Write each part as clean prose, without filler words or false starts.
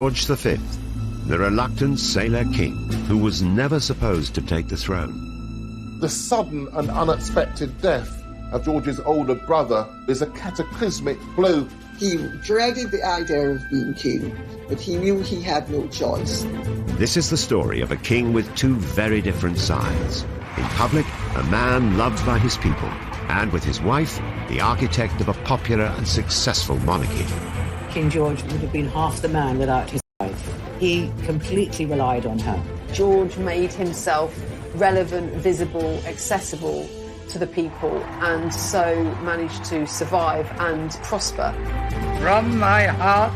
George V, the reluctant sailor king who was never supposed to take the throne. The sudden and unexpected death of George's older brother is a cataclysmic blow. He dreaded the idea of being king, but he knew he had no choice. This is the story of a king with two very different sides. In public, a man loved by his people, and with his wife, the architect of a popular and successful monarchy. King George would have been half the man without his wife. He completely relied on her. George made himself relevant, visible, accessible to the people, and so managed to survive and prosper. From my heart,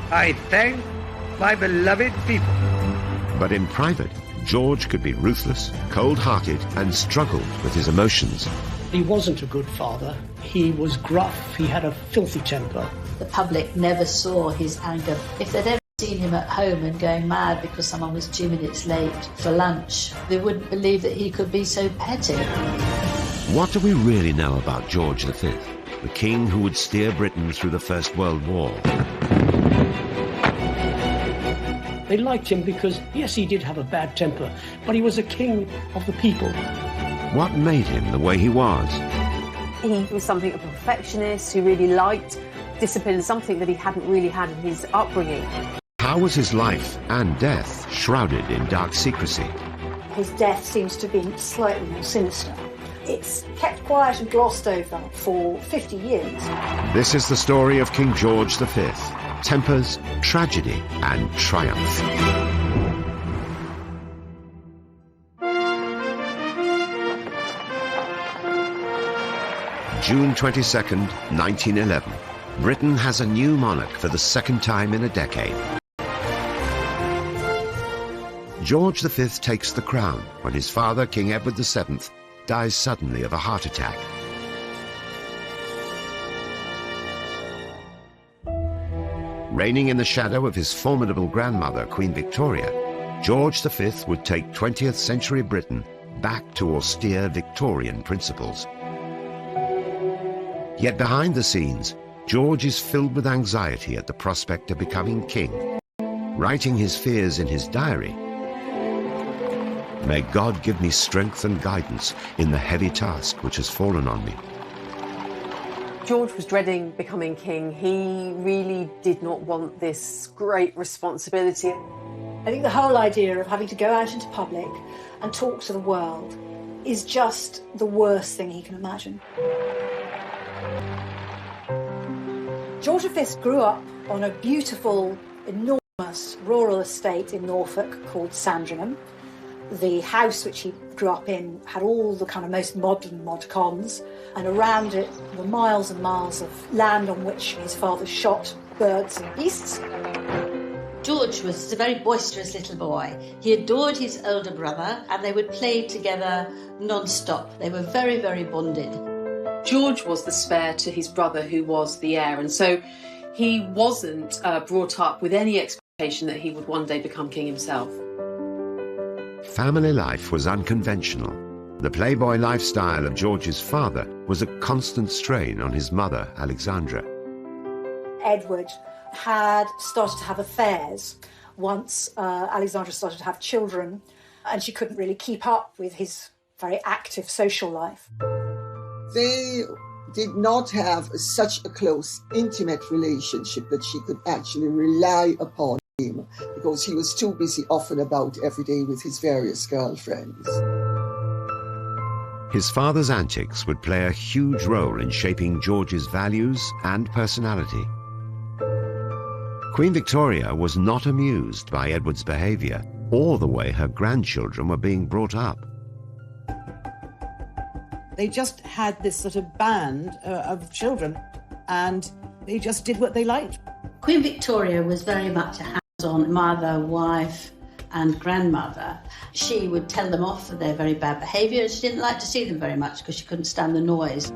I thank my beloved people. But in private, George could be ruthless, cold-hearted, and struggled with his emotions. He wasn't a good father. He was gruff. He had a filthy temper. The public never saw his anger. If they'd ever seen him at home and going mad because someone was 2 minutes late for lunch, they wouldn't believe that he could be so petty. What do we really know about George V, the king who would steer Britain through the First World War? They liked him because, yes, he did have a bad temper, but he was a king of the people. What made him the way he was? He was something of a perfectionist who really liked discipline, something that he hadn't really had in his upbringing. How was his life and death shrouded in dark secrecy? His death seems to have been slightly more sinister. It's kept quiet and glossed over for 50 years. This is the story of King George V. Tempers, tragedy, and triumph. June 22nd, 1911. Britain has a new monarch for the second time in a decade. George V takes the crown when his father, King Edward VII, dies suddenly of a heart attack. Reigning in the shadow of his formidable grandmother, Queen Victoria, George V would take 20th century Britain back to austere Victorian principles. Yet behind the scenes, George is filled with anxiety at the prospect of becoming king. Writing his fears in his diary, "May God give me strength and guidance in the heavy task which has fallen on me." George was dreading becoming king. He really did not want this great responsibility. I think the whole idea of having to go out into public and talk to the world is just the worst thing he can imagine. George V grew up on a beautiful, enormous rural estate in Norfolk called Sandringham. The house which he grew up in had all the kind of most modern mod cons, and around it were miles and miles of land on which his father shot birds and beasts. George was a very boisterous little boy. He adored his older brother, and they would play together non-stop. They were very, very bonded. George was the spare to his brother who was the heir, and so he wasn't brought up with any expectation that he would one day become king himself. Family life was unconventional. The playboy lifestyle of George's father was a constant strain on his mother, Alexandra. Edward had started to have affairs once Alexandra started to have children, and she couldn't really keep up with his very active social life. They did not have such a close, intimate relationship that she could actually rely upon him, because he was too busy off and about every day with his various girlfriends. His father's antics would play a huge role in shaping George's values and personality. Queen Victoria was not amused by Edward's behavior or the way her grandchildren were being brought up. They just had this sort of band of children, and they just did what they liked. Queen Victoria was very much a hands-on mother, wife and grandmother. She would tell them off for their very bad behaviour, and she didn't like to see them very much because she couldn't stand the noise.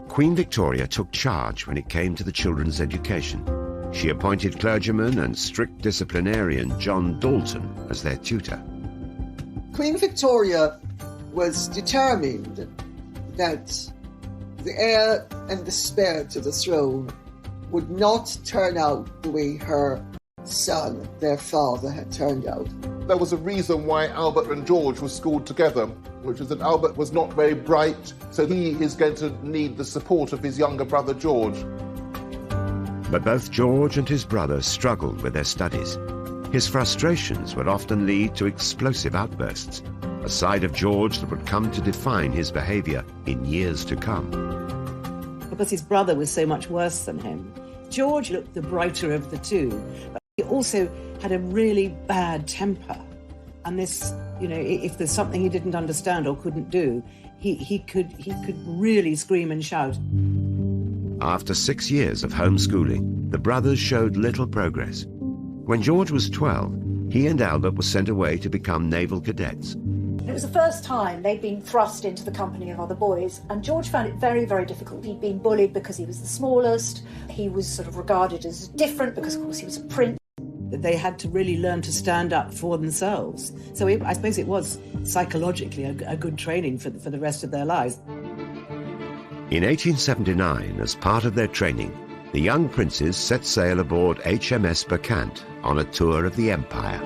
Queen Victoria took charge when it came to the children's education. She appointed clergyman and strict disciplinarian John Dalton as their tutor. Queen Victoria was determined that the heir and the spare to the throne would not turn out the way her son, their father, had turned out. There was a reason why Albert and George were schooled together, which is that Albert was not very bright, so he is going to need the support of his younger brother George. But both George and his brother struggled with their studies. His frustrations would often lead to explosive outbursts, a side of George that would come to define his behaviour in years to come. Because his brother was so much worse than him, George looked the brighter of the two, but he also had a really bad temper. And this, if there's something he didn't understand or couldn't do, he could really scream and shout. After 6 years of homeschooling, the brothers showed little progress. When George was 12, he and Albert were sent away to become naval cadets. It was the first time they'd been thrust into the company of other boys, and George found it very, very difficult. He'd been bullied because he was the smallest. He was sort of regarded as different because, of course, he was a prince. They had to really learn to stand up for themselves. So I suppose it was psychologically a good training for the rest of their lives. In 1879, as part of their training, the young princes set sail aboard HMS Bacant on a tour of the Empire.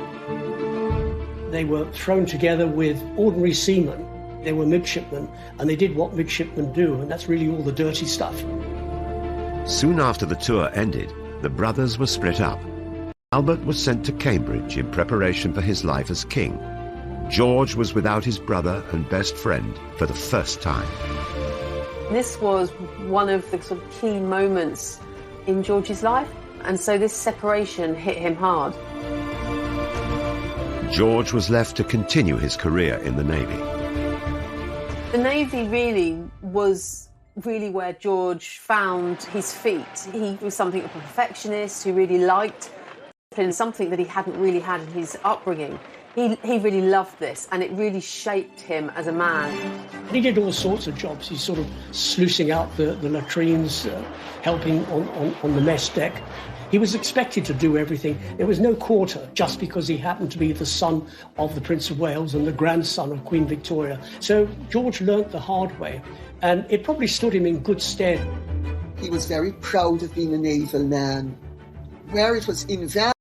They were thrown together with ordinary seamen. They were midshipmen, and they did what midshipmen do, and that's really all the dirty stuff. Soon after the tour ended, the brothers were split up. Albert was sent to Cambridge in preparation for his life as king. George was without his brother and best friend for the first time. This was one of the sort of key moments in George's life, and so this separation hit him hard. George was left to continue his career in the Navy. The Navy really was where George found his feet. He was something of a perfectionist who really liked discipline, something that he hadn't really had in his upbringing. He really loved this, and it really shaped him as a man. He did all sorts of jobs. He's sort of sluicing out the latrines, helping on the mess deck. He was expected to do everything. There was no quarter just because he happened to be the son of the Prince of Wales and the grandson of Queen Victoria. So George learnt the hard way, and it probably stood him in good stead. He was very proud of being a naval man. Where it was invaluable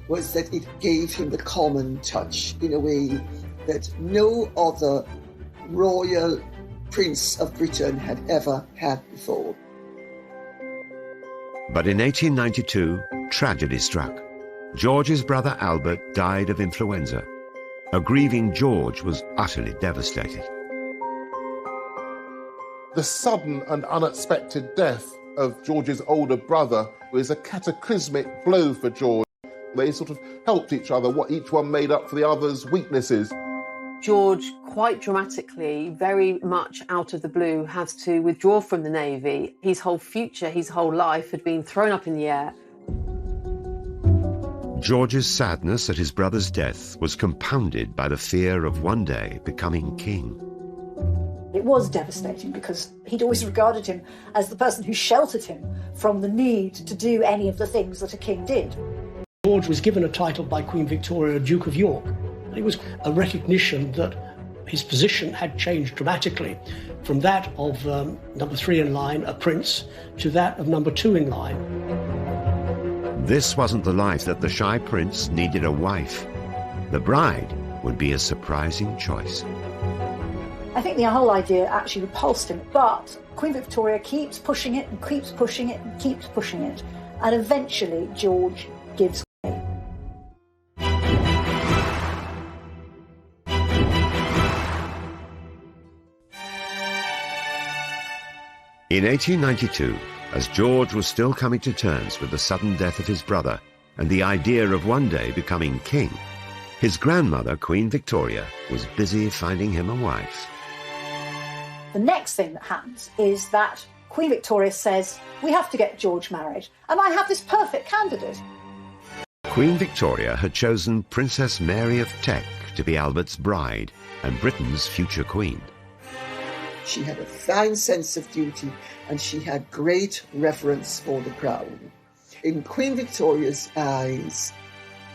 was that it gave him the common touch in a way that no other royal prince of Britain had ever had before. But in 1892, tragedy struck. George's brother Albert died of influenza. A grieving George was utterly devastated. The sudden and unexpected death of George's older brother was a cataclysmic blow for George. They sort of helped each other, what each one made up for the other's weaknesses. George, quite dramatically, very much out of the blue, had to withdraw from the Navy. His whole future, his whole life had been thrown up in the air. George's sadness at his brother's death was compounded by the fear of one day becoming king. It was devastating because he'd always regarded him as the person who sheltered him from the need to do any of the things that a king did. George was given a title by Queen Victoria, Duke of York. It was a recognition that his position had changed dramatically from that of number 3 in line, a prince, to that of number 2 in line. This wasn't the life that the shy prince needed a wife. The bride would be a surprising choice. I think the whole idea actually repulsed him, but Queen Victoria keeps pushing it and keeps pushing it and keeps pushing it, and eventually George gives way. In 1892, as George was still coming to terms with the sudden death of his brother and the idea of one day becoming king, his grandmother, Queen Victoria, was busy finding him a wife. The next thing that happens is that Queen Victoria says, we have to get George married, and I have this perfect candidate. Queen Victoria had chosen Princess Mary of Teck to be Albert's bride and Britain's future queen. She had a fine sense of duty and she had great reverence for the crown. In Queen Victoria's eyes,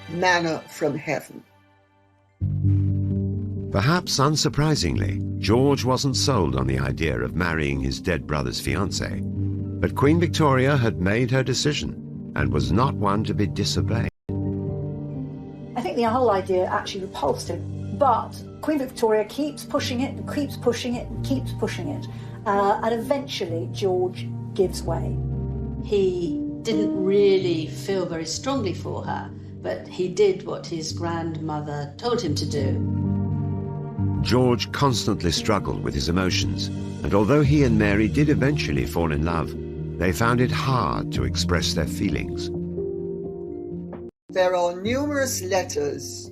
manna from heaven. Perhaps unsurprisingly, George wasn't sold on the idea of marrying his dead brother's fiancée. But Queen Victoria had made her decision and was not one to be disobeyed. I think the whole idea actually repulsed him, but Queen Victoria keeps pushing it and keeps pushing it and keeps pushing it, and eventually George gives way. He didn't really feel very strongly for her, but he did what his grandmother told him to do. George constantly struggled with his emotions, and although he and Mary did eventually fall in love, they found it hard to express their feelings. There are numerous letters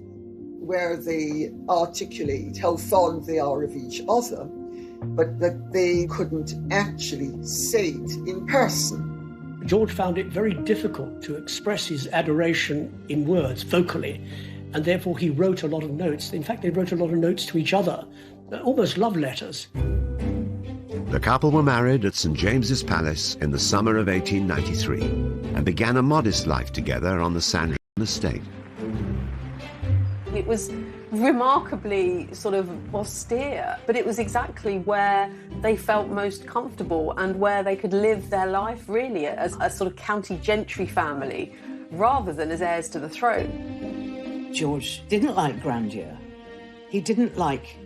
where they articulate how fond they are of each other, but that they couldn't actually say it in person. George found it very difficult to express his adoration in words, vocally, and therefore he wrote a lot of notes. In fact, they wrote a lot of notes to each other, almost love letters. The couple were married at St. James's Palace in the summer of 1893 and began a modest life together on the Sandringham estate. It was remarkably sort of austere, but it was exactly where they felt most comfortable and where they could live their life really as a sort of county gentry family rather than as heirs to the throne. George didn't like grandeur. He didn't like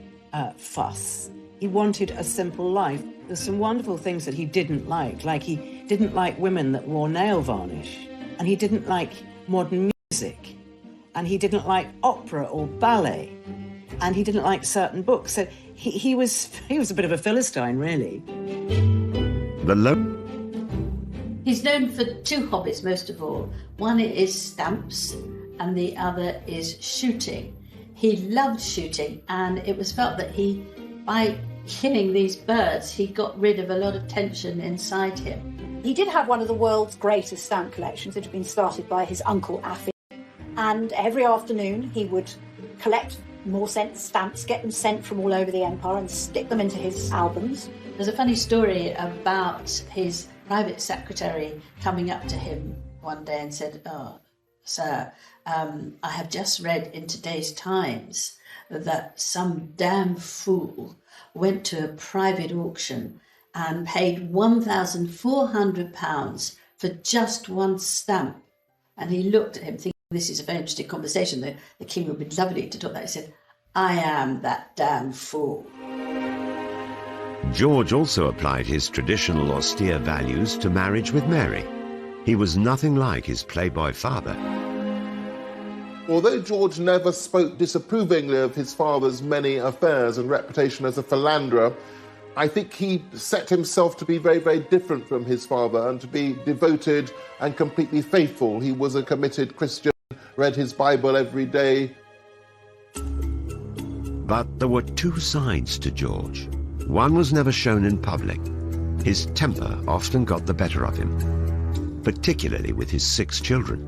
fuss. He wanted a simple life. There's some wonderful things that he didn't like he didn't like women that wore nail varnish, and he didn't like modern music, and he didn't like opera or ballet, and he didn't like certain books. So he was a bit of a Philistine, really. He's known for two hobbies, most of all. One is stamps, and the other is shooting. He loved shooting, and it was felt that by killing these birds, he got rid of a lot of tension inside him. He did have one of the world's greatest stamp collections. It had been started by his uncle Affy, and every afternoon he would collect more stamps, get them sent from all over the empire and stick them into his albums. There's a funny story about his private secretary coming up to him one day and said, "Oh, sir, I have just read in today's Times that some damn fool went to a private auction and paid £1,400 for just one stamp." And he looked at him thinking, this is a very interesting conversation. The king would be lovely to talk about. He said, "I am that damn fool." George also applied his traditional austere values to marriage with Mary. He was nothing like his playboy father. Although George never spoke disapprovingly of his father's many affairs and reputation as a philanderer, I think he set himself to be very, very different from his father and to be devoted and completely faithful. He was a committed Christian, read his Bible every day. But there were two sides to George. One was never shown in public. His temper often got the better of him, particularly with his 6 children.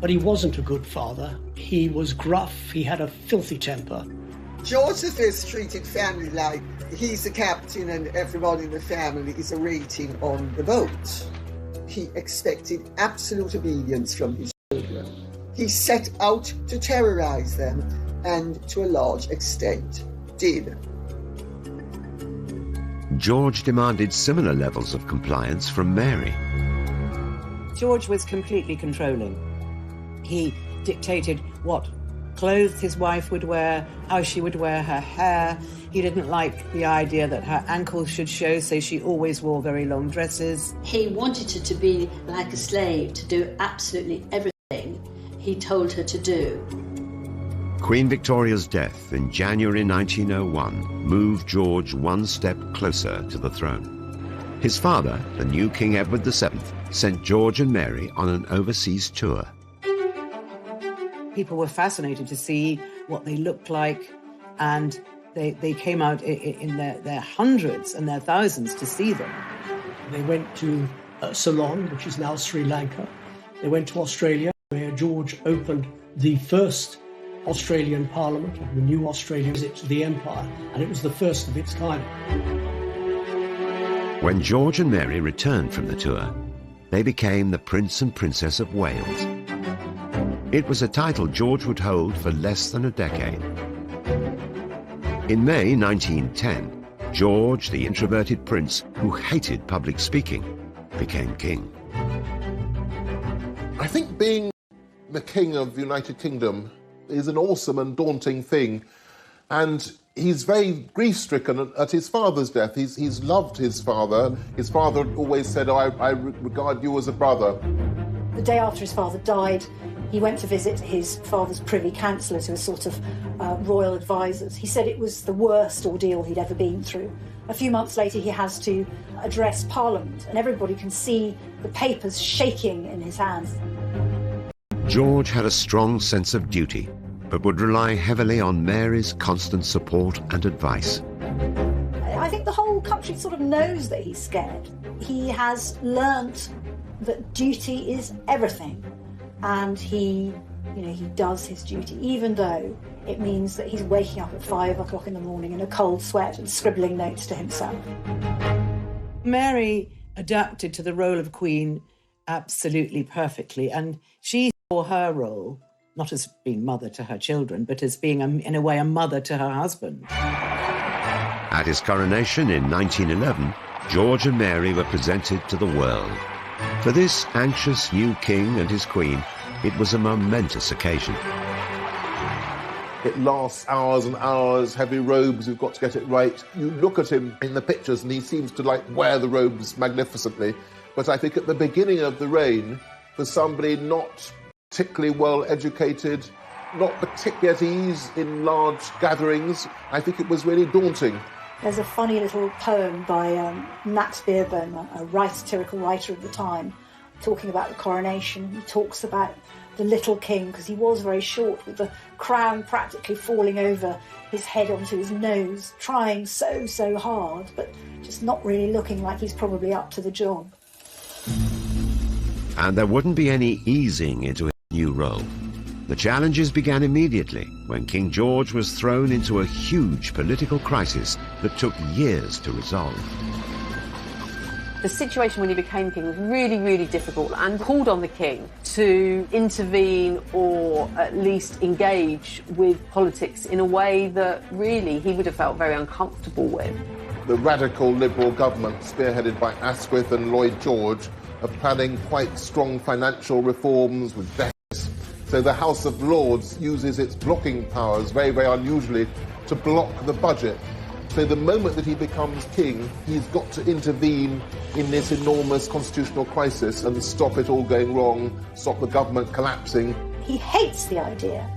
But he wasn't a good father. He was gruff. He had a filthy temper. George V treated family like he's the captain and everyone in the family is a rating on the boat. He expected absolute obedience from his children. He set out to terrorize them, and to a large extent did. George demanded similar levels of compliance from Mary. George was completely controlling. He dictated what clothes his wife would wear, how she would wear her hair. He didn't like the idea that her ankles should show, so she always wore very long dresses. He wanted her to be like a slave, to do absolutely everything he told her to do. Queen Victoria's death in January 1901 moved George one step closer to the throne. His father, the new King Edward VII, sent George and Mary on an overseas tour. People were fascinated to see what they looked like, and they came out in their hundreds and their thousands to see them. They went to Ceylon, which is now Sri Lanka. They went to Australia, where George opened the first Australian Parliament, the new Australian visit to the Empire, and it was the first of its kind. When George and Mary returned from the tour, they became the Prince and Princess of Wales. It was a title George would hold for less than a decade. In May 1910, George, the introverted prince who hated public speaking, became king. I think being the king of the United Kingdom is an awesome and daunting thing. And he's very grief-stricken at his father's death. He's loved his father. His father always said, I regard you as a brother. The day after his father died, he went to visit his father's privy councillors, who were sort of royal advisors. He said it was the worst ordeal he'd ever been through. A few months later, he has to address Parliament, and everybody can see the papers shaking in his hands. George had a strong sense of duty, but would rely heavily on Mary's constant support and advice. I think the whole country sort of knows that he's scared. He has learnt that duty is everything, and he does his duty, even though it means that he's waking up at 5 o'clock in the morning in a cold sweat and scribbling notes to himself. Mary adapted to the role of Queen absolutely perfectly, and she saw her role not as being mother to her children, but as being, in a way, a mother to her husband. At his coronation in 1911, George and Mary were presented to the world. For this anxious new king and his queen, it was a momentous occasion. It lasts hours and hours, heavy robes, you've got to get it right. You look at him in the pictures and he seems to wear the robes magnificently. But I think at the beginning of the reign, for somebody not particularly well educated, not particularly at ease in large gatherings, I think it was really daunting. There's a funny little poem by Max Beerbohm, a satirical writer of the time, talking about the coronation. He talks about the little king, because he was very short, with the crown practically falling over his head onto his nose, trying so hard, but just not really looking like he's probably up to the job. And there wouldn't be any easing into his new role. The challenges began immediately when King George was thrown into a huge political crisis that took years to resolve. The situation when he became king was really, really difficult, and called on the king to intervene or at least engage with politics in a way that really he would have felt very uncomfortable with. The radical Liberal government, spearheaded by Asquith and Lloyd George, are planning quite strong financial reforms with deficits. So the House of Lords uses its blocking powers very, very unusually to block the budget. So the moment that he becomes king, he's got to intervene in this enormous constitutional crisis and stop it all going wrong, stop the government collapsing. He hates the idea,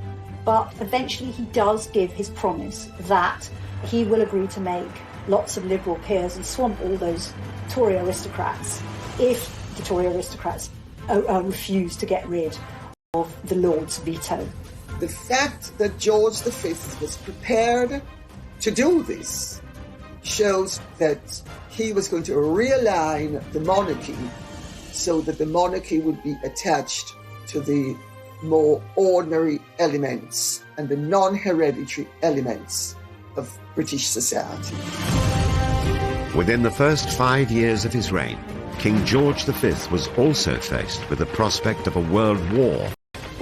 but eventually he does give his promise that he will agree to make lots of Liberal peers and swamp all those Tory aristocrats if the Tory aristocrats refuse to get rid of the Lord's veto. The fact that George V was prepared to do this shows that he was going to realign the monarchy so that the monarchy would be attached to the more ordinary elements and the non-hereditary elements of British society. Within the first 5 years of his reign, King George V was also faced with the prospect of a world war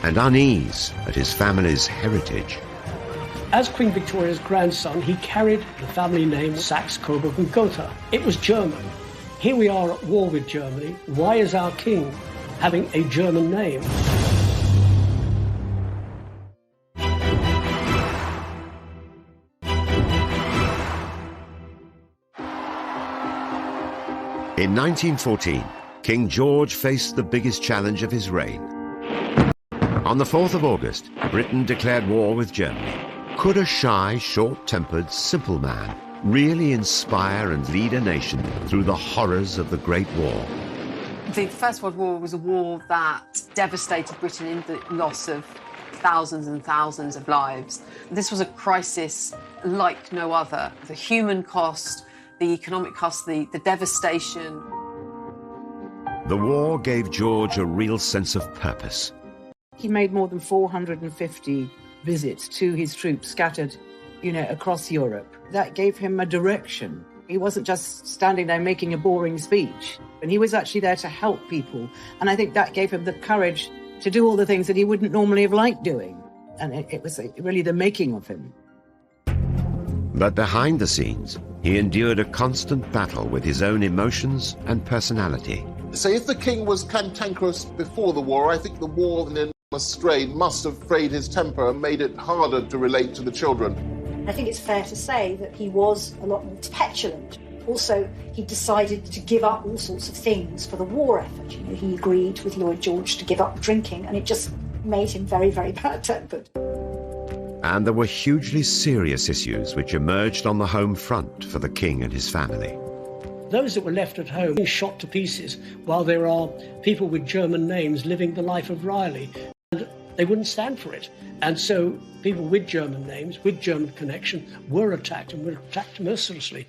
and unease at his family's heritage. As Queen Victoria's grandson, he carried the family name Saxe-Coburg and Gotha. It was German. Here we are at war with Germany. Why is our king having a German name? In 1914, King George faced the biggest challenge of his reign. On the 4th of August, Britain declared war with Germany. Could a shy, short-tempered, simple man really inspire and lead a nation through the horrors of the Great War? The First World War was a war that devastated Britain in the loss of thousands and thousands of lives. This was a crisis like no other. The human cost, the economic cost, the devastation. The war gave George a real sense of purpose. He made more than 450 visits to his troops scattered, across Europe. That gave him a direction. He wasn't just standing there making a boring speech, and he was actually there to help people. And I think that gave him the courage to do all the things that he wouldn't normally have liked doing. And it was really the making of him. But behind the scenes, he endured a constant battle with his own emotions and personality. So if the king was cantankerous before the war, I think the war and the enormous strain must have frayed his temper and made it harder to relate to the children. I think it's fair to say that he was a lot more petulant. Also, he decided to give up all sorts of things for the war effort. You know, he agreed with Lloyd George to give up drinking, and it just made him very, very bad-tempered. And there were hugely serious issues which emerged on the home front for the king and his family. Those that were left at home being shot to pieces, while there are people with German names living the life of Riley. And they wouldn't stand for it. And so people with German names, with German connection, were attacked, and were attacked mercilessly.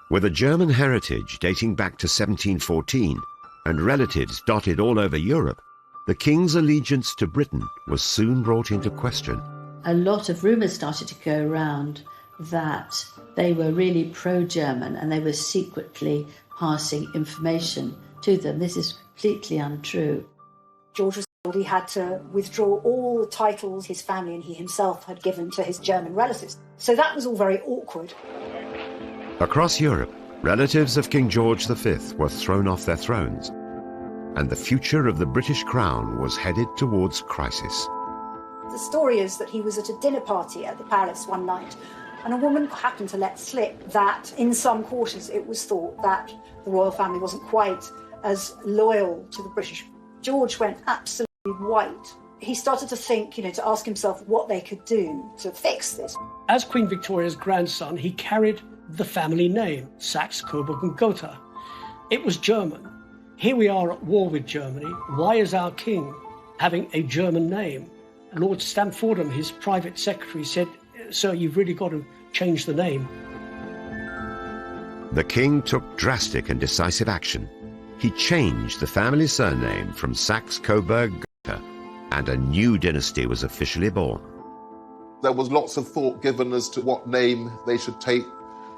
With a German heritage dating back to 1714 and relatives dotted all over Europe, the king's allegiance to Britain was soon brought into question. A lot of rumours started to go around that they were really pro-German and they were secretly passing information to them. This is completely untrue. George was told he had to withdraw all the titles his family and he himself had given to his German relatives. So that was all very awkward. Across Europe, relatives of King George V were thrown off their thrones, and the future of the British crown was headed towards crisis. The story is that he was at a dinner party at the palace one night, and a woman happened to let slip that in some quarters it was thought that the royal family wasn't quite as loyal to the British. George went absolutely white. He started to think, to ask himself what they could do to fix this. As Queen Victoria's grandson, he carried the family name, Saxe, Coburg and Gotha. It was German. Here we are at war with Germany. Why is our king having a German name? Lord Stamfordham, his private secretary, said, "Sir, you've really got to change the name." The king took drastic and decisive action. He changed the family surname from Saxe, Coburg, Gotha, and a new dynasty was officially born. There was lots of thought given as to what name they should take.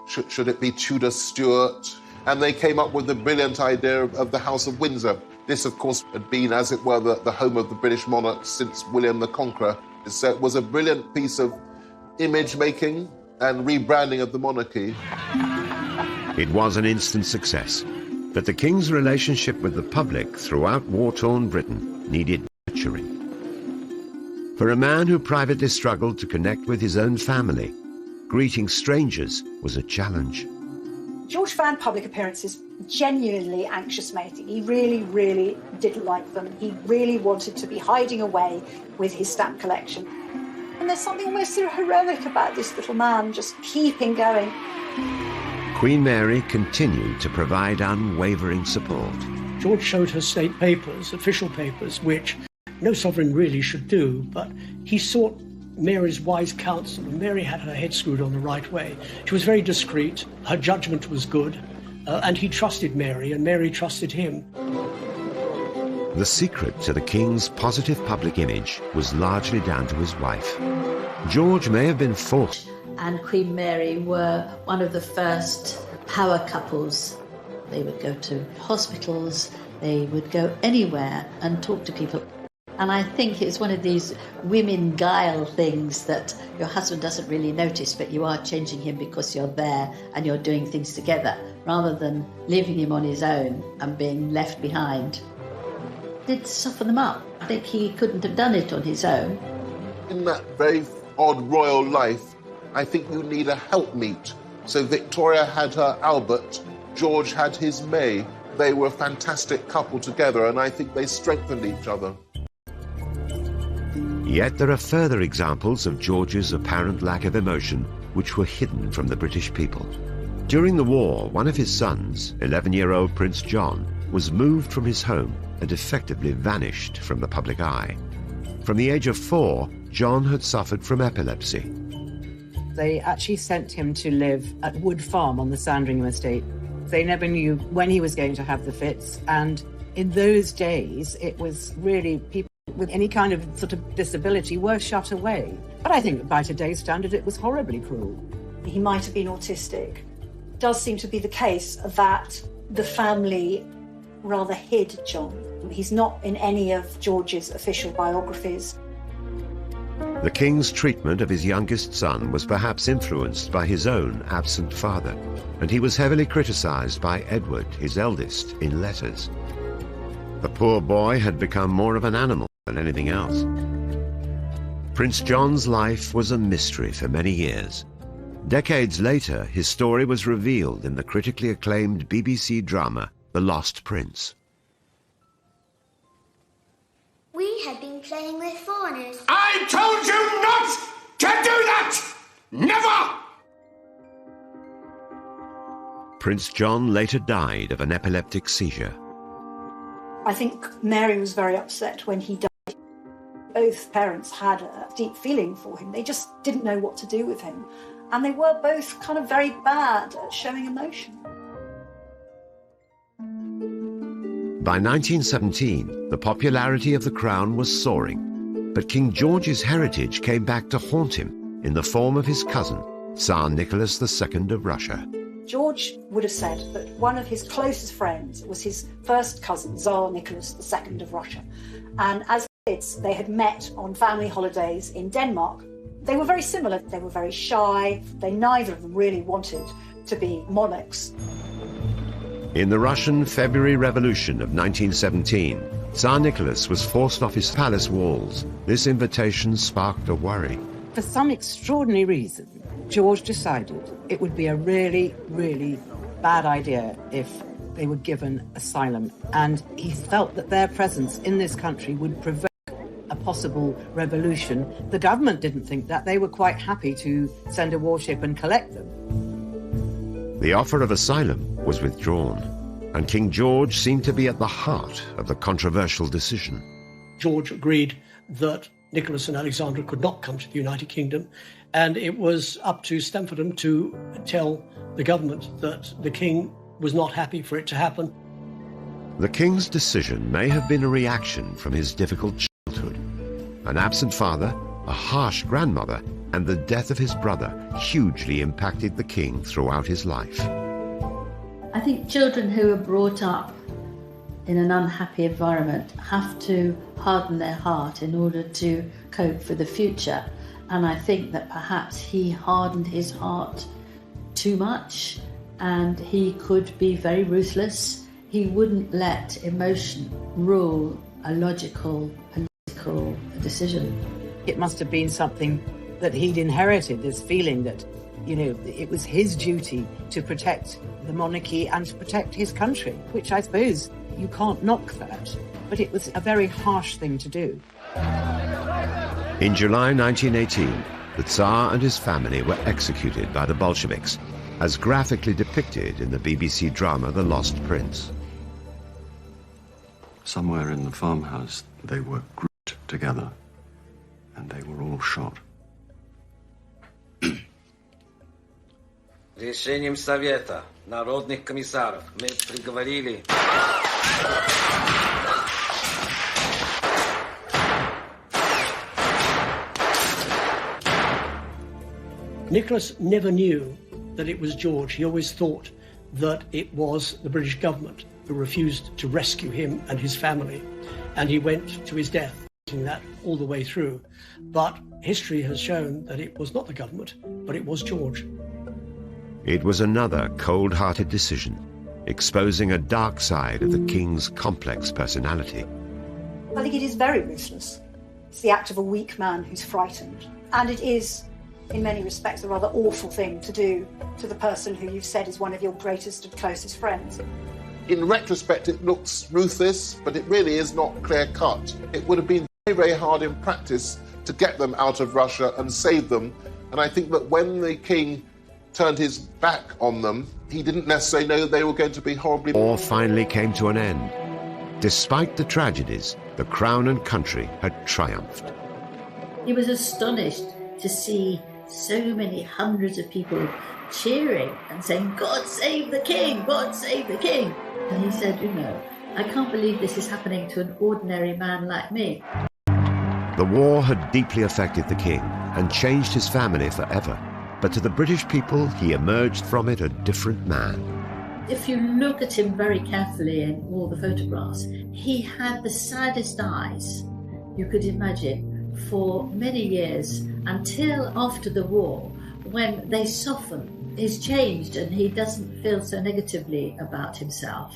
Should it be Tudor Stuart? And they came up with the brilliant idea of the House of Windsor. This, of course, had been, as it were, the home of the British monarchs since William the Conqueror. So it was a brilliant piece of image-making and rebranding of the monarchy. It was an instant success, but the king's relationship with the public throughout war-torn Britain needed nurturing. For a man who privately struggled to connect with his own family, greeting strangers was a challenge. George found public appearances genuinely anxious-making. He really, really didn't like them. He really wanted to be hiding away with his stamp collection. And there's something almost sort of heroic about this little man just keeping going. Queen Mary continued to provide unwavering support. George showed her state papers, official papers, which no sovereign really should do, but he sought Mary's wise counsel, and Mary had her head screwed on the right way. She was very discreet, her judgment was good, and he trusted Mary, and Mary trusted him. The secret to the king's positive public image was largely down to his wife. George may have been forced. And Queen Mary were one of the first power couples. They would go to hospitals, they would go anywhere and talk to people. And I think it's one of these women guile things that your husband doesn't really notice, but you are changing him because you're there and you're doing things together, rather than leaving him on his own and being left behind. It did soften them up. I think he couldn't have done it on his own. In that very odd royal life, I think you need a helpmeet. So Victoria had her Albert, George had his May. They were a fantastic couple together, and I think they strengthened each other. Yet there are further examples of George's apparent lack of emotion which were hidden from the British people. During the war, one of his sons, 11-year-old Prince John, was moved from his home and effectively vanished from the public eye. From the age of 4, John had suffered from epilepsy. They actually sent him to live at Wood Farm on the Sandringham estate. They never knew when he was going to have the fits, and in those days it was really people with any kind of sort of disability were shut away. But I think by today's standard it was horribly cruel. He might have been autistic. It does seem to be the case that the family rather hid John. He's not in any of George's official biographies. The king's treatment of his youngest son was perhaps influenced by his own absent father, and he was heavily criticized by Edward, his eldest, in letters. The poor boy had become more of an animal than anything else. Prince John's life was a mystery for many years. Decades later, his story was revealed in the critically acclaimed BBC drama, The Lost Prince. We had been playing with foreigners. I told you not to do that! Never! Prince John later died of an epileptic seizure. I think Mary was very upset when he died. Both parents had a deep feeling for him. They just didn't know what to do with him. And they were both kind of very bad at showing emotion. By 1917, the popularity of the crown was soaring, but King George's heritage came back to haunt him in the form of his cousin, Tsar Nicholas II of Russia. George would have said that one of his closest friends was his first cousin, Tsar Nicholas II of Russia. And as kids, they had met on family holidays in Denmark. They were very similar. They were very shy. Neither of them really wanted to be monarchs. In the Russian February Revolution of 1917, Tsar Nicholas was forced off his palace walls. This invitation sparked a worry. For some extraordinary reason, George decided it would be a really, really bad idea if they were given asylum. And he felt that their presence in this country would provoke a possible revolution. The government didn't think that. They were quite happy to send a warship and collect them. The offer of asylum was withdrawn, and King George seemed to be at the heart of the controversial decision. George agreed that Nicholas and Alexandra could not come to the United Kingdom, and it was up to Stamfordham to tell the government that the king was not happy for it to happen. The king's decision may have been a reaction from his difficult childhood. An absent father, a harsh grandmother, and the death of his brother hugely impacted the king throughout his life. I think children who are brought up in an unhappy environment have to harden their heart in order to cope for the future. And I think that perhaps he hardened his heart too much, and he could be very ruthless. He wouldn't let emotion rule a logical, political decision. It must have been something that he'd inherited, this feeling that, you know, it was his duty to protect the monarchy and to protect his country, which I suppose you can't knock that. But it was a very harsh thing to do. In July 1918, the Tsar and his family were executed by the Bolsheviks, as graphically depicted in the BBC drama The Lost Prince. Somewhere in the farmhouse, they were grouped together, and they were all shot. Решением Совета народных комиссаров мы приговорили... Nicholas never knew that it was George. He always thought that it was the British government who refused to rescue him and his family, and he went to his death thinking that all the way through. But history has shown that it was not the government, but it was George. It was another cold-hearted decision, exposing a dark side of the king's complex personality. I think it is very ruthless. It's the act of a weak man who's frightened. And it is, in many respects, a rather awful thing to do to the person who you've said is one of your greatest and closest friends. In retrospect, it looks ruthless, but it really is not clear-cut. It would have been very, very hard in practice to get them out of Russia and save them. And I think that when the king turned his back on them, he didn't necessarily know that they were going to be horribly... War finally came to an end. Despite the tragedies, the crown and country had triumphed. He was astonished to see so many hundreds of people cheering and saying, "God save the king! God save the king!" And he said, I can't believe this is happening to an ordinary man like me. The war had deeply affected the king and changed his family forever. But to the British people, he emerged from it a different man. If you look at him very carefully in all the photographs, he had the saddest eyes you could imagine for many years until after the war, when they soften. He's changed and he doesn't feel so negatively about himself.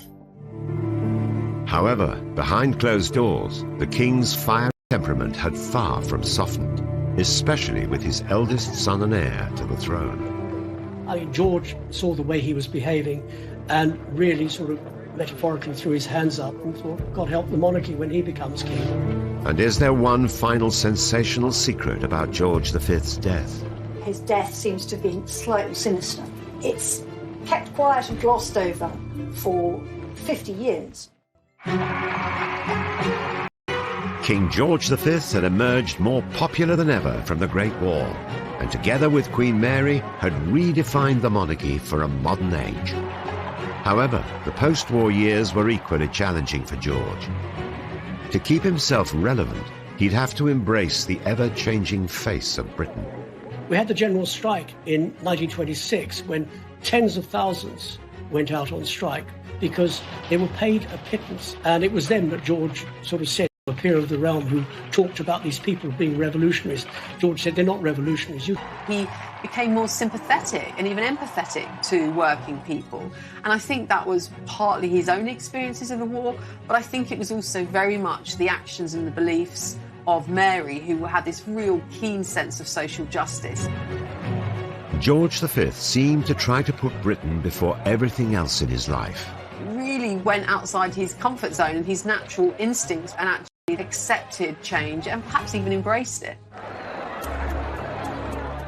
However, behind closed doors, the king's fiery temperament had far from softened, especially with his eldest son and heir to the throne. I mean, George saw the way he was behaving and really sort of metaphorically threw his hands up and thought, God help the monarchy when he becomes king. And is there one final sensational secret about George V's death? His death seems to have been slightly sinister. It's kept quiet and glossed over for 50 years. King George V had emerged more popular than ever from the Great War, and together with Queen Mary had redefined the monarchy for a modern age. However, the post-war years were equally challenging for George. To keep himself relevant, he'd have to embrace the ever-changing face of Britain. We had the general strike in 1926 when tens of thousands went out on strike because they were paid a pittance. And it was then that George sort of said, a peer of the realm who talked about these people being revolutionaries, George said, they're not revolutionaries. He became more sympathetic and even empathetic to working people. And I think that was partly his own experiences of the war, but I think it was also very much the actions and the beliefs of Mary, who had this real keen sense of social justice. George V seemed to try to put Britain before everything else in his life. Really went outside his comfort zone and his natural instincts and actually accepted change and perhaps even embraced it.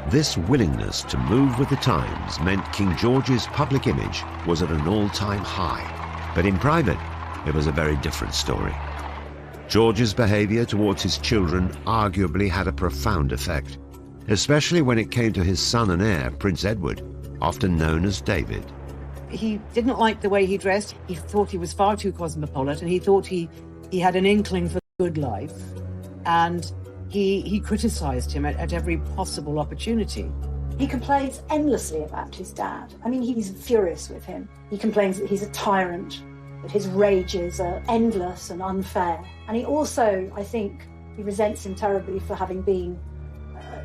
This willingness to move with the times meant King George's public image was at an all-time high. But in private, it was a very different story. George's behaviour towards his children arguably had a profound effect, especially when it came to his son and heir, Prince Edward, often known as David. He didn't like the way he dressed. He thought he was far too cosmopolitan. He thought he had an inkling for the good life. And he criticised him at every possible opportunity. He complains endlessly about his dad. I mean, he's furious with him. He complains that he's a tyrant, that his rages are endless and unfair. And he also, I think, he resents him terribly for having been,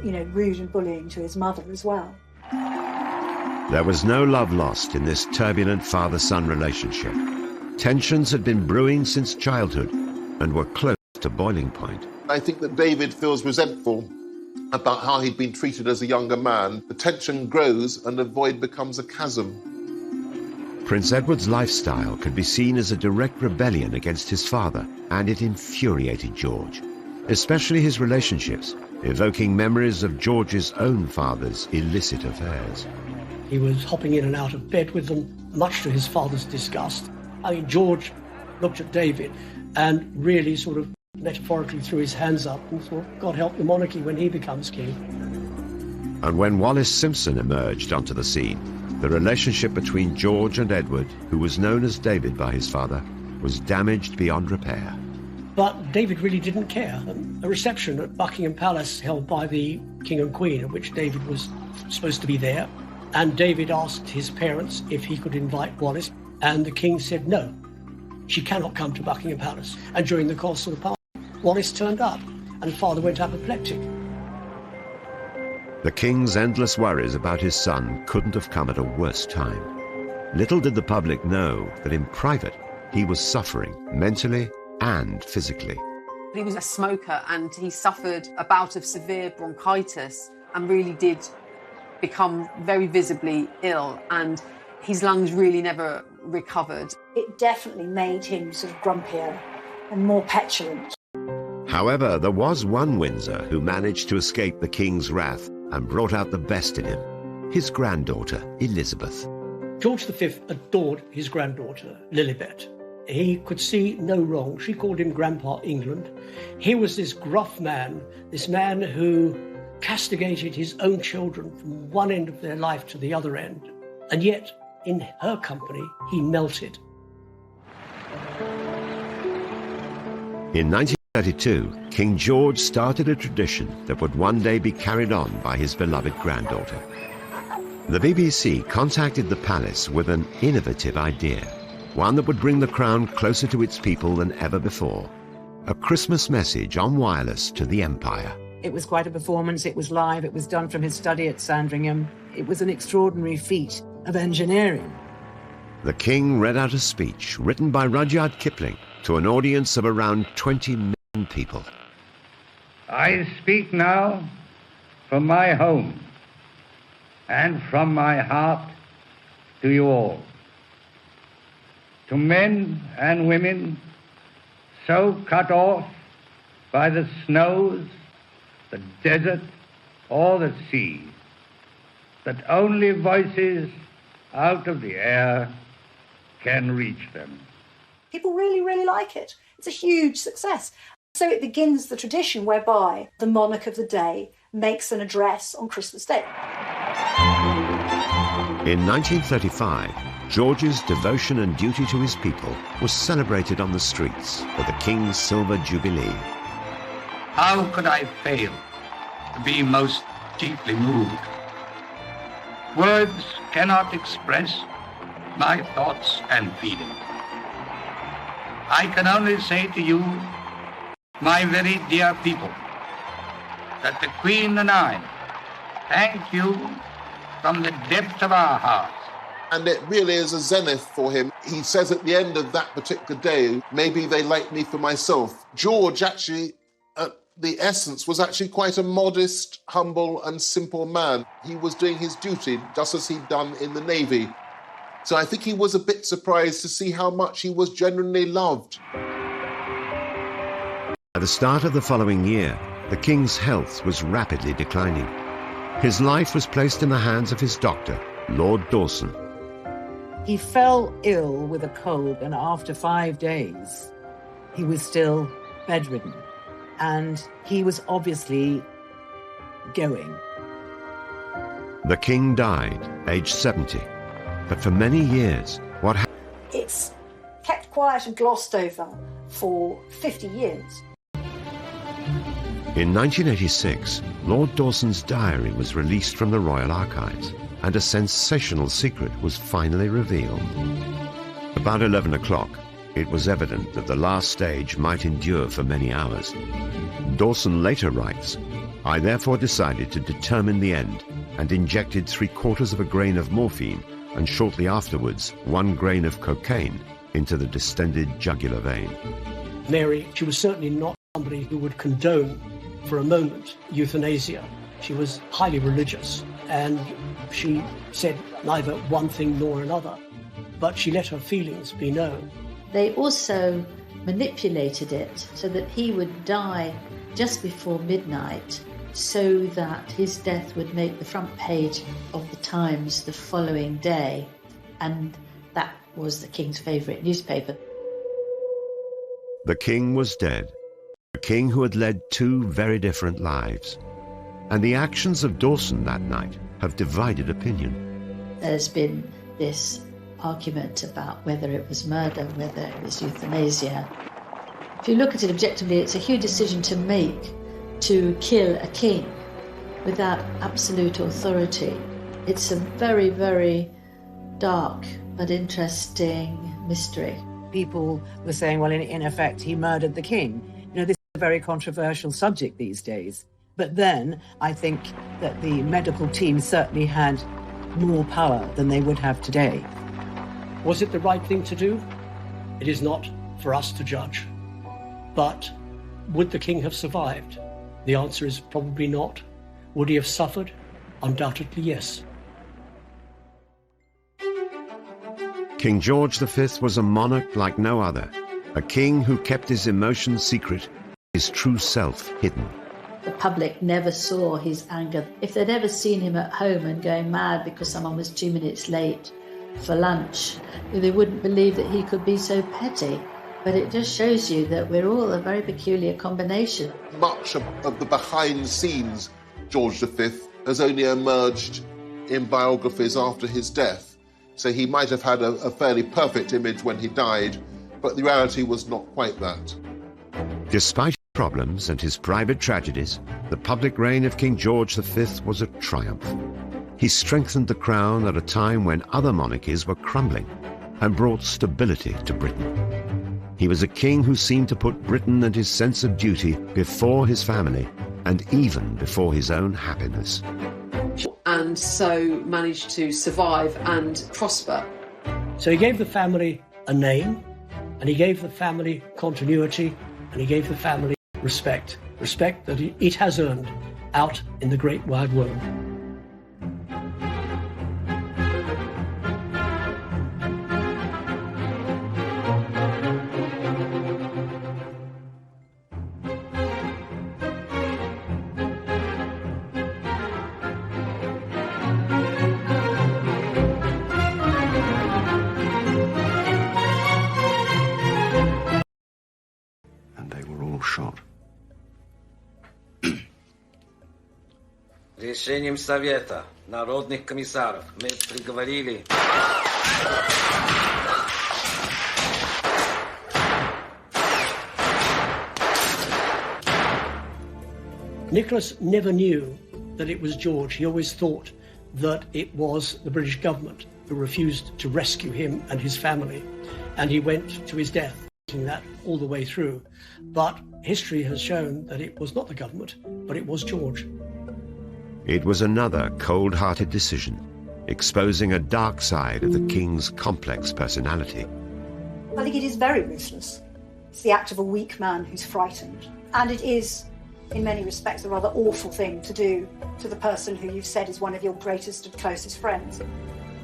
rude and bullying to his mother as well. There was no love lost in this turbulent father-son relationship. Tensions had been brewing since childhood and were close to boiling point. I think that David feels resentful about how he'd been treated as a younger man. The tension grows and the void becomes a chasm. Prince Edward's lifestyle could be seen as a direct rebellion against his father, and it infuriated George, especially his relationships, evoking memories of George's own father's illicit affairs. He was hopping in and out of bed with them, much to his father's disgust. I mean, George looked at David and really sort of metaphorically threw his hands up and thought, God help the monarchy when he becomes king. And when Wallis Simpson emerged onto the scene, the relationship between George and Edward, who was known as David by his father, was damaged beyond repair. But David really didn't care. A reception at Buckingham Palace held by the King and Queen, at which David was supposed to be there, and David asked his parents if he could invite Wallis, and the King said no, she cannot come to Buckingham Palace. And during the course of the party, Wallis turned up, and father went apoplectic. The King's endless worries about his son couldn't have come at a worse time. Little did the public know that in private, he was suffering mentally and physically. He was a smoker and he suffered a bout of severe bronchitis and really did become very visibly ill, and his lungs really never recovered. It definitely made him sort of grumpier and more petulant. However, there was one Windsor who managed to escape the King's wrath and brought out the best in him, his granddaughter, Elizabeth. George V adored his granddaughter, Lilibet. He could see no wrong. She called him Grandpa England. He was this gruff man, this man who castigated his own children from one end of their life to the other end. And yet, in her company, he melted. In 1932, King George started a tradition that would one day be carried on by his beloved granddaughter. The BBC contacted the palace with an innovative idea, one that would bring the crown closer to its people than ever before. A Christmas message on wireless to the Empire. It was quite a performance. It was live. It was done from his study at Sandringham. It was an extraordinary feat of engineering. The King read out a speech written by Rudyard Kipling to an audience of around 20 million people. I speak now from my home and from my heart to you all. To men and women so cut off by the snows, the desert, or the sea, that only voices out of the air can reach them. People really, really like it. It's a huge success. So it begins the tradition whereby the monarch of the day makes an address on Christmas Day. In 1935, George's devotion and duty to his people was celebrated on the streets for the King's Silver Jubilee. How could I fail to be most deeply moved? Words cannot express my thoughts and feelings. I can only say to you, my very dear people, that the Queen and I thank you from the depth of our hearts. And it really is a zenith for him. He says at the end of that particular day, maybe they like me for myself. George actually, at the essence, was actually quite a modest, humble and simple man. He was doing his duty just as he'd done in the Navy. So I think he was a bit surprised to see how much he was genuinely loved. At the start of the following year, the King's health was rapidly declining. His life was placed in the hands of his doctor, Lord Dawson. He fell ill with a cold, and after 5 days, he was still bedridden. And he was obviously going. The King died, aged 70. But for many years, what happened? It's kept quiet and glossed over for 50 years. In 1986, Lord Dawson's diary was released from the Royal Archives, and a sensational secret was finally revealed. About 11 o'clock, it was evident that the last stage might endure for many hours. Dawson later writes, "I therefore decided to determine the end and injected 3/4 of a grain of morphine and shortly afterwards 1 grain of cocaine into the distended jugular vein." Mary, she was certainly not somebody who would condone for a moment euthanasia. She was highly religious, and she said neither one thing nor another, but she let her feelings be known. They also manipulated it so that he would die just before midnight, so that his death would make the front page of the Times the following day, and that was the King's favourite newspaper. The King was dead, a king who had led 2 very different lives. And the actions of Dawson that night have divided opinion. There's been this argument about whether it was murder, whether it was euthanasia. If you look at it objectively, it's a huge decision to make, to kill a king without absolute authority. It's a very, very dark but interesting mystery. People were saying, well, in effect, he murdered the king. You know, this is a very controversial subject these days. But then I think that the medical team certainly had more power than they would have today. Was it the right thing to do? It is not for us to judge. But would the king have survived? The answer is probably not. Would he have suffered? Undoubtedly, yes. King George V was a monarch like no other, a king who kept his emotions secret, his true self hidden. The public never saw his anger. If they'd ever seen him at home and going mad because someone was 2 minutes late for lunch, they wouldn't believe that he could be so petty. But it just shows you that we're all a very peculiar combination. Much of the behind-the-scenes George V has only emerged in biographies after his death. So he might have had a fairly perfect image when he died, but the reality was not quite that. Despite his problems and his private tragedies, the public reign of King George V was a triumph. He strengthened the crown at a time when other monarchies were crumbling and brought stability to Britain. He was a king who seemed to put Britain and his sense of duty before his family and even before his own happiness. And so managed to survive and prosper. So he gave the family a name, and he gave the family continuity, and he gave the family respect. Respect that it has earned out in the great wide world. And they were all shot. Решением Совета народных комиссаров мы приговорили... Nicholas never knew that it was George. He always thought that it was the British government who refused to rescue him and his family, and he went to his death that all the way through. But history has shown that it was not the government, but it was George. It was another cold-hearted decision, exposing a dark side of the king's complex personality. I think it is very ruthless. It's the act of a weak man who's frightened. And it is, in many respects, a rather awful thing to do to the person who you've said is one of your greatest and closest friends.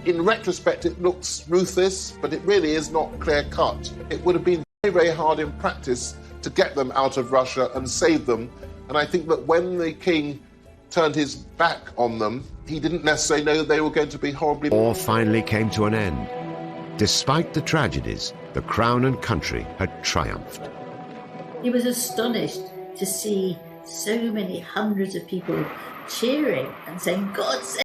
In retrospect, it looks ruthless, but it really is not clear-cut. It would have been very, very hard in practice to get them out of Russia and save them. And I think that when the king turned his back on them, he didn't necessarily know that they were going to be horribly... War finally came to an end. Despite the tragedies, the crown and country had triumphed. He was astonished to see so many hundreds of people cheering and saying, "God save